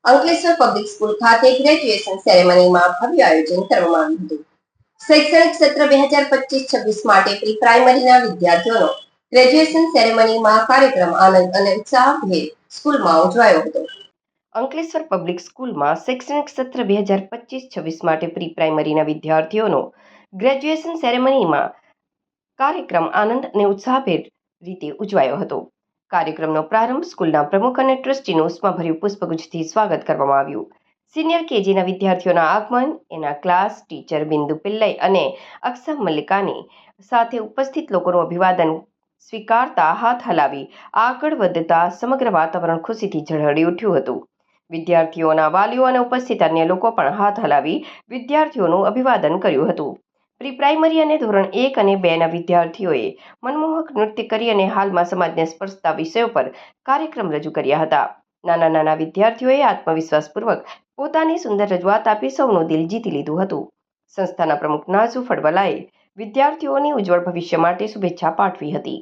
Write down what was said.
Ankleshwar public school ખાતે graduation સેરેમનીમાં ભવ્ય આયોજન કરવામાં આવ્યું હતું. શૈક્ષણિક સત્ર 2025-26 માટે પ્રી પ્રાઇમરીના વિદ્યાર્થીઓનો ગ્રેજ્યુએશન સેરેમનીમાં કાર્યક્રમ આનંદ અને ઉત્સાહભેર સ્કૂલમાં ઉજવાયો હતો. અંકલેશ્વર પબ્લિક સ્કૂલમાં શૈક્ષણિક સત્ર 2025-26 માટે પ્રી પ્રાઇમરીના વિદ્યાર્થીઓનો ગ્રેજ્યુએશન સેરેમનીમાં કાર્યક્રમ આનંદ અને ઉત્સાહભેર રીતે ઉજવાયો હતો. કાર્યક્રમનો પ્રારંભ સ્કૂલના પ્રમુખ અને ટ્રસ્ટીનું ઉષ્માભર્યું પુષ્પગુચ્છથી સ્વાગત કરવામાં આવ્યું. સિનિયર કેજીના વિદ્યાર્થીઓના આગમન, એના ક્લાસ ટીચર બિંદુ પિલ્લઈ અને અક્ષમ મલ્લિકાની સાથે ઉપસ્થિત લોકોનું અભિવાદન સ્વીકારતા હાથ હલાવી આગળ વધતા સમગ્ર વાતાવરણ ખુશીથી ઝળહળી ઉઠ્યું હતું. વિદ્યાર્થીઓના વાલીઓ અને ઉપસ્થિત અન્ય લોકો પણ હાથ હલાવી વિદ્યાર્થીઓનું અભિવાદન કર્યું હતું. પ્રી પ્રાઇમરી અને ધોરણ 1 અને 2ના વિદ્યાર્થીઓએ મનમોહક નૃત્ય કરી અને હાલમાં સમાજને સ્પર્શતા વિષયો પર કાર્યક્રમ રજૂ કર્યા હતા. નાના વિદ્યાર્થીઓએ આત્મવિશ્વાસપૂર્વક પોતાની સુંદર રજૂઆત આપી સૌનું દિલ જીતી લીધું હતું. સંસ્થાના પ્રમુખ નાઝુ ફળવલાએ વિદ્યાર્થીઓની ઉજ્જવળ ભવિષ્ય માટે શુભેચ્છા પાઠવી હતી.